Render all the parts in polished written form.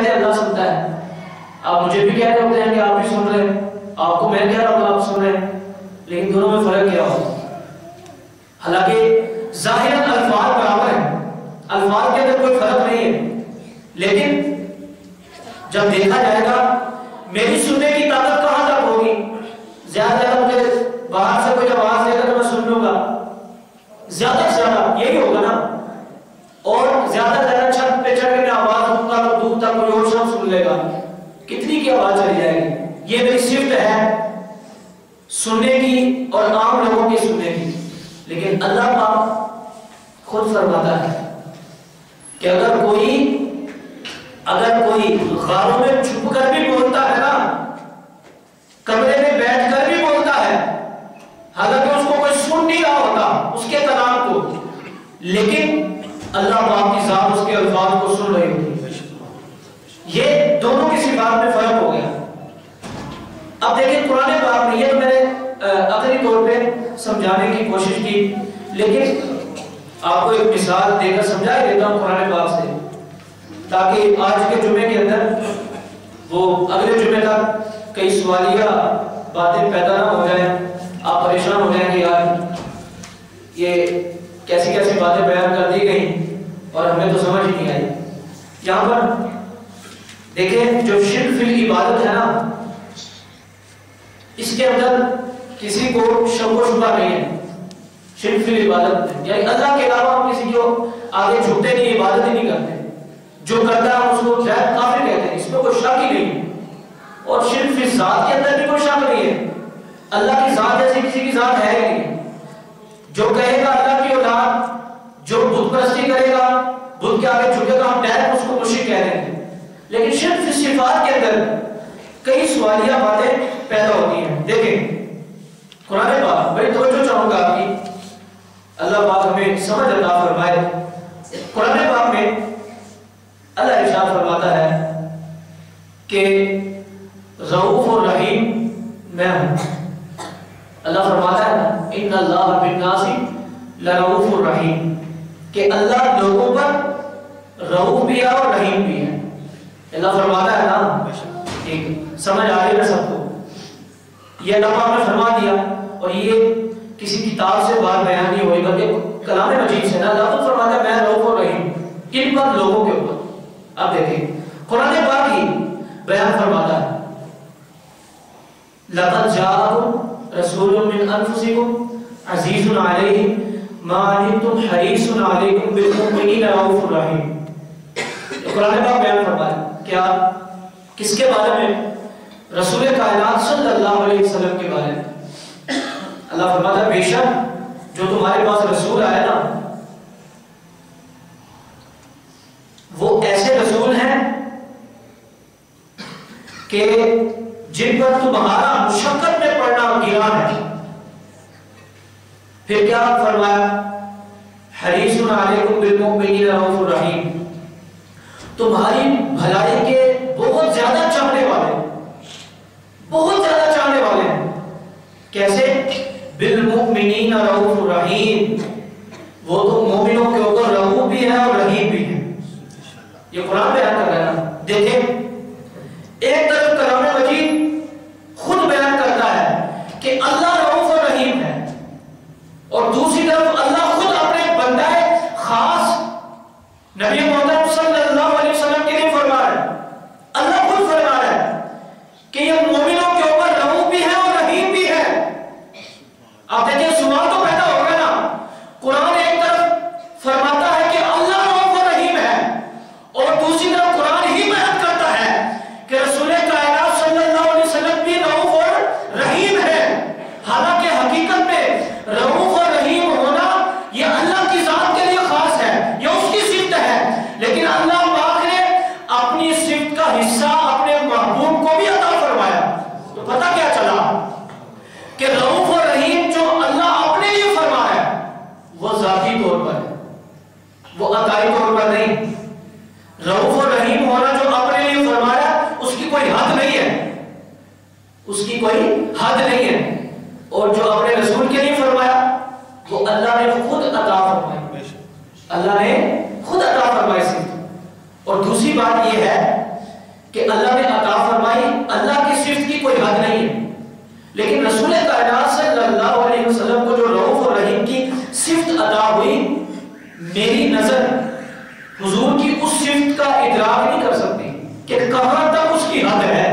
کہتے ہیں اللہ سنتا ہے، آپ مجھے بھی کہہ رہے ہوتے ہیں کہ آپ بھی سن رہے ہیں، آپ کو میں کہہ رہا ہوں آپ سن رہے ہیں، لیکن دونوں میں فرق کیا ہو؟ حالانکہ ظاہراً الفاظ برابر ہیں، الفاظ کے اندر کوئی فرق نہیں ہے، لیکن جب دیکھا جائے گا میری سننے کی طاقت کہاں تک ہوگی؟ زیادہ زیادہ مجھے باہر سے کوئی آواز دے گا تو میں سن لوں گا، زیادہ سے زیادہ یہی ہوگا نا، اور زیادہ سے زیادہ چھت پہ چڑھ کے میں آواز دوں گا تو دور تک کوئی اور شخص سن لے گا، کتنی کی آواز چلی جائے گی؟ یہ میری صفت ہے سننے کی اور عام لوگوں کی سننے کی، لیکن اللہ پاک خود فرماتا ہے کہ اگر کوئی غاروں میں چھپ کر بھی بولتا ہے نا، کمرے میں بیٹھ کر بھی بولتا ہے، حالانکہ اس کو کوئی سن نہیں رہا ہوتا اس کے کلام کو، لیکن اللہ پاک کی ذات اس کے الفاظ کو سن رہی ہوتی ہے۔ یہ دونوں کی صفات میں فرق ہو گیا۔ اب دیکھیں قرآن پاک میں، یہ تو میں نے عقلی طور پہ سمجھانے کی کوشش کی، لیکن آپ کو ایک مثال دے کر سمجھا دیتا ہوں قرآن پاک سے، تاکہ آج کے جمعے کے اندر وہ اگلے جمعے تک کئی سوالیہ باتیں پیدا نہ ہو جائیں، آپ پریشان ہو جائیں کہ یار یہ کیسی کیسی باتیں بیان کر دی گئیں اور ہمیں تو سمجھ نہیں آئی۔ یہاں پر دیکھیں جو شرک فی العبادت ہے نا، اس کے اندر کسی کو شک و شبہ نہیں ہے، شرک فی العبادت یعنی اللہ کے علاوہ ہم کسی کو آگے جھکتے نہیں، عبادت ہی نہیں کرتے، جو کرتا ہے اس کو غیر کافر کہتے ہیں، اس میں کوئی شک ہی نہیں۔ اور شرک فی ذات کے اندر بھی کوئی شک نہیں ہے، اللہ کی ذات جیسی کسی کی ذات ہے ہی نہیں۔ جو کہے گا اللہ کی اولاد، جو بت پرستی کرے گا، بت کے آگے جھکے گا، ہم ڈائریکٹ اس کو مشرک کہہ دیں گے۔ لیکن شرک فی صفات کے اندر کئی سوالیہ باتیں پیدا ہوتی ہیں۔ دیکھیں قرآن پاک، بڑی توجہ چاہوں گا آپ کی، اللہ پاک ہمیں سمجھ عطا فرمائے۔ قرآن پاک میں اللہ ارشاد فرماتا ہے کہ رؤوف اور رحیم میں ہوں۔ اللہ فرماتا ہے ان اللہ بالناس لرؤوف الرحیم، کہ اللہ لوگوں پر رؤوف بھی ہے اور رحیم بھی ہے۔ اللہ فرماتا ہے نا، ٹھیک سمجھ آ رہی ہے سب کو؟ یہ اللہ پاک نے فرما دیا، اور یہ کسی کتاب سے بات بیان نہیں ہوئی بلکہ کلام مجید سے نا، اللہ تو فرماتا ہے میں رؤوف اور رحیم کن پر؟ لوگوں کے اوپر۔ اب دیکھیں قرآن پاک ہی بیان فرماتا ہے لقد جاءکم رسول من انفسکم عزیز علیہ ما عنتم حریص علیکم بالمؤمنین رؤوف الرحیم۔ قرآن پاک بیان فرماتا ہے کیا؟ کس کے بارے میں؟ رسول کائنات صلی اللہ علیہ وسلم کے بارے میں۔ اللہ فرماتا ہے بے شک جو تمہارے پاس رسول آئے نا، وہ ایسے رسول ہیں کہ جن پر تمہارا مشقت میں پڑنا گران ہے۔ پھر کیا فرمایا؟ حریص علیکم بالمؤمنین رؤوف الرحیم، تمہاری بھلائی کے بہت زیادہ چاہنے والے، بہت زیادہ چاہنے والے ہیں۔ کیسے؟ بالمؤمنین رؤوف الرحیم، وہ تو مومنوں کے اوپر رؤوف بھی ہے اور رحیم بھی ہے۔ یہ قرآن بیان کر رہا ہے۔ دیکھیں ایک طرف کلام مجید خود بیان کرتا ہے کہ اللہ رؤوف اور رحیم ہے، اور دوسری طرف اللہ خود اپنے بندہ خاص نبی محمد صلی اللہ علیہ وسلم کے لیے فرما رہا ہے، اللہ خود فرما رہا ہے کہ یہ مومنوں کے اوپر رؤوف بھی ہے اور رحیم بھی ہے۔ آپ دیکھیں سوال تو پیدا ہوگا نا، قرآن ایک طرف فرماتا ہے کہ اللہ رؤوف اور رحیم ہے، اور دوسری طرف کہ اللہ نے عطا فرمائی، اللہ کی صفت کی کوئی حد نہیں ہے، لیکن رسول کائنات صلی اللہ علیہ وسلم کو جو رؤوف اور رحیم کی صفت عطا ہوئی، میری نظر حضور کی اس صفت کا ادراک نہیں کر سکتی کہ کہاں تک اس کی حد ہے۔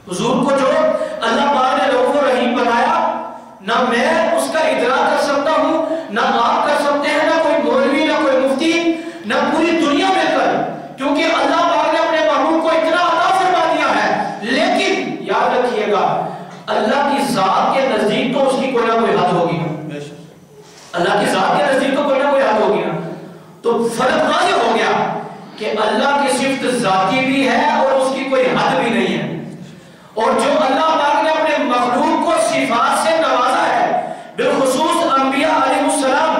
حضور کو جو اللہ پاک نے رؤوف اور رحیم بنایا، نہ میں اس کا ادراک کر سکتا ہوں، نہ آپ کر سکتے ہیں، نہ کوئی مولوی، نہ کوئی مفتی، نہ پوری دنیا مل کر، کیونکہ اللہ پاک نے اپنے محبوب کو اتنا عطا فرما دیا ہے۔ لیکن یاد رکھیے گا، اللہ کی ذات کے نزدیک تو اس کی کوئی نہ کوئی حد ہوگی نا، اللہ کی ذات کے نزدیک تو کوئی نہ کوئی حد ہوگی نا۔ تو فرق واضح ہو گیا کہ اللہ کی صفت ذاتی بھی ہے اور اس کی کوئی حد بھی نہیں ہے، اور جو اللہ پاک نے اپنے مخلوق کو صفات سے نوازا ہے، بالخصوص انبیاء علیہ السلام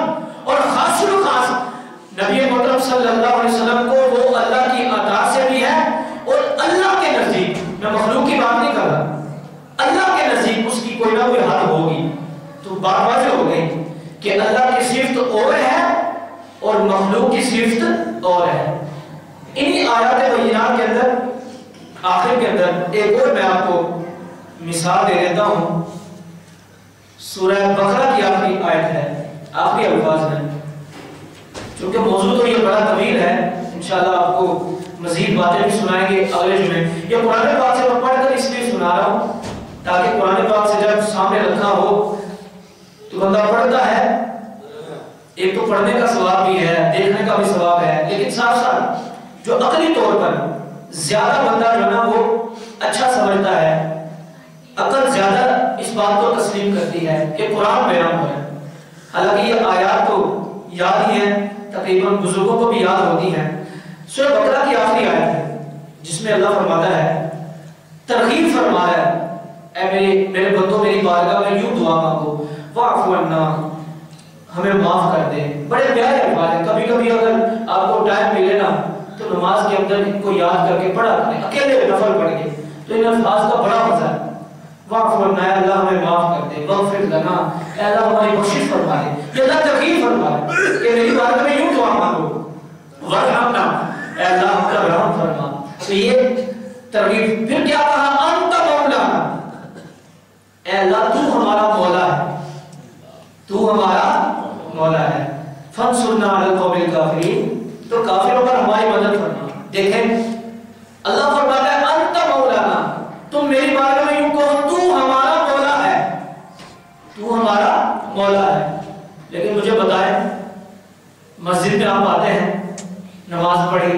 اور خاص الخاص نبی محترم صلی اللہ علیہ وسلم کو، وہ اللہ کی عطا سے بھی ہے، اور اللہ کے نزدیک، میں مخلوق کی بات نہیں کر رہا، اللہ کے نزدیک اس کی کوئی نہ کوئی حد ہوگی۔ تو بات واضح ہو گئی کہ اللہ کی صفت اور ہے اور مخلوق کی صفت اور ہے۔ انہی آیات بینات کے اندر آخر کے اندر ایک اور میں آپ کو مثال دے دیتا ہوں۔ سورہ بقرہ کی آخری آیت ہے، آخری الفاظ ہے، چونکہ موضوع تو یہ بڑا طویل ہے، انشاءاللہ آپ کو مزید باتیں بھی سنائیں گے اگلے جمعے۔ یہ قرآن پاک سے میں پڑھ کر اس لیے سنا رہا ہوں تاکہ قرآن پاک سے جب سامنے رکھا ہو تو بندہ پڑھتا ہے، ایک تو پڑھنے کا ثواب بھی ہے، دیکھنے کا بھی ثواب ہے، لیکن ساتھ ساتھ جو عقلی طور پر زیادہ بندہ جو نا وہ اچھا سمجھتا ہے، عقل زیادہ اس بات کو تسلیم کرتی ہے کہ قرآن بیان ہوا ہے۔ حالانکہ یہ آیات تو یاد ہی ہیں، تقریباً بزرگوں کو بھی یاد ہوتی ہیں۔ سورہ بقرہ کی آخری آیت ہے جس میں اللہ فرماتا ہے، ترغیب فرما رہا ہے، اے میرے بندوں میری بارگاہ میں یوں دعا مانگو، واعف عنا، ہمیں معاف کر دے۔ بڑے پیارے الفاظ ہیں، کبھی کبھی اگر آپ کو ٹائم ملے نا تو نماز کے اندر ان کو یاد کر کے پڑھا کریں، اکیلے نفل پڑھ کے، تو ان الفاظ کا بڑا مزہ ہے۔ واعف عنا، اے اللہ ہمیں معاف کر دے، واغفر لنا، اے اللہ ہماری بخشش فرما دے۔ یہ اللہ ترغیب فرما رہا ہے کہ میری بارگاہ میں یوں دعا مانگو، وارحمنا، اے اللہ ہم پر رحم فرما۔ تو یہ ترغیب۔ پھر کیا کہا، انت مولانا، اے اللہ تو ہمارا مولا ہے، تو ہمارا مولا ہے، فانصرنا علی القوم الکافرین، تو کافروں پر ہماری مدد فرما۔ دیکھیں اللہ فرماتا ہے انت مولانا، تم میری بارگاہ میں یوں کہو تو ہمارا مولا ہے، تو ہمارا مولا ہے۔ لیکن مجھے بتائیں، مسجد میں آپ آتے ہیں، نماز پڑھی،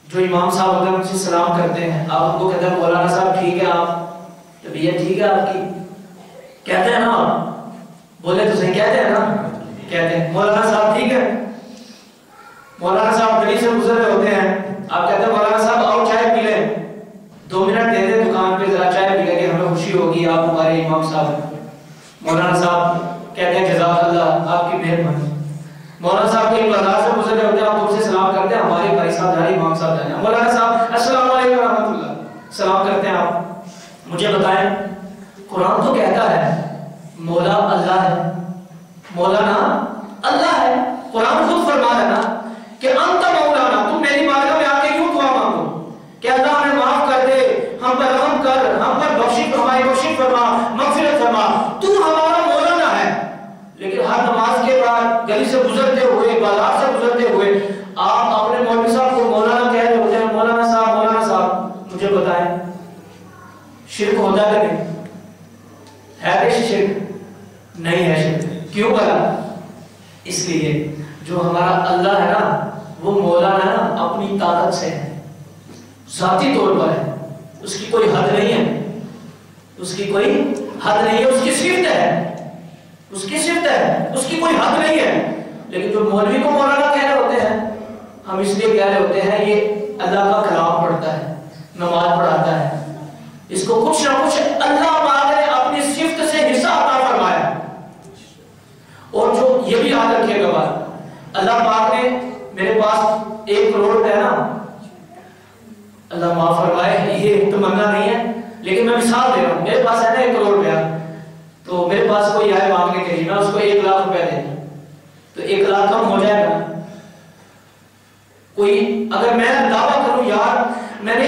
جو امام صاحب اگر ان سے سلام کرتے ہیں، آپ ان کو کہتے ہیں مولانا صاحب ٹھیک ہے، آپ طبیعت ٹھیک ہے آپ کی، کہتے ہیں نا، بولے تو صحیح کہتے ہیں نا، کہتے ہیں مولانا صاحب ٹھیک ہے۔ مولانا صاحب گلی سے گزر رہے ہوتے ہیں، آپ کہتے ہیں مولانا صاحب آؤ چائے پی لیں، 2 منٹ دے دیں دکان پہ ذرا چائے پی لیں گے، ہمیں خوشی ہوگی آپ ہمارے امام صاحب۔ مولانا صاحب کہتے ہیں جزاک اللہ، آپ کی مہربانی۔ مولانا صاحب کے بازار سے گزر رہے ہوتے ہیں، آپ دور سے سلام کرتے ہیں، ہمارے بھائی صاحب جا رہے امام صاحب جانے، مولانا صاحب السلام علیکم ورحمۃ اللہ، سلام کرتے ہیں آپ۔ مجھے بتائیں، قرآن تو کہتا ہے مولا اللہ ہے، مولانا اللہ ہے، قرآن خود فرما رہا ہے نا کہ انت مولانا، تم میری بارگاہ میں آ کے یوں دعا مانگو کہ اللہ ہمیں معاف کر دے، ہم پر رحم کر، ہم پر بخشش، ہماری بخشش فرما، مغفرت فرما، تو ہمارا مولانا ہے۔ لیکن ہر نماز کے بعد گلی سے گزرتے ہوئے، بازار سے گزرتے ہوئے، آپ اپنے مولوی صاحب کو مولانا کہہ رہے ہوتے ہیں، مولانا صاحب، مولانا صاحب۔ مجھے بتائیں شرک ہوتا ہے کہ نہیں ہے؟ کہ شرک نہیں ہے، شرک کیوں کرا؟ اس لیے جو ہمارا اللہ ہے نا، وہ مولانا ہے نا، اپنی طاقت سے ہے، ذاتی طور پر ہے، اس کی کوئی حد نہیں ہے، اس کی کوئی حد نہیں ہے، اس کی صفت ہے، اس کی صفت ہے، اس کی کوئی حد نہیں ہے۔ لیکن جو مولوی کو مولانا کہہ رہے ہوتے ہیں، ہم اس لیے کہہ رہے ہوتے ہیں یہ اللہ کا کلام پڑھتا ہے، نماز پڑھاتا ہے، اس کو کچھ نہ کچھ اللہ پاک نے اپنی صفت سے حصہ عطا فرمایا۔ اور جو یہ بھی یاد رکھیے گا بات، اللہ پاک نے میرے پاس 1 کروڑ روپے ہے نا، اللہ معاف فرمائے یہ تمنا نہیں ہے، لیکن میں مثال دے رہا ہوں، میرے پاس ہے نا 1 کروڑ روپیہ، تو میرے پاس کوئی آئے مانگنے کے لیے، میں اس کو 1 لاکھ روپے دے دوں تو 1 لاکھ کم ہو جائے گا۔ کوئی اگر میں دعویٰ کروں یار میں نے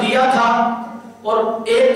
دیا تھا اور 1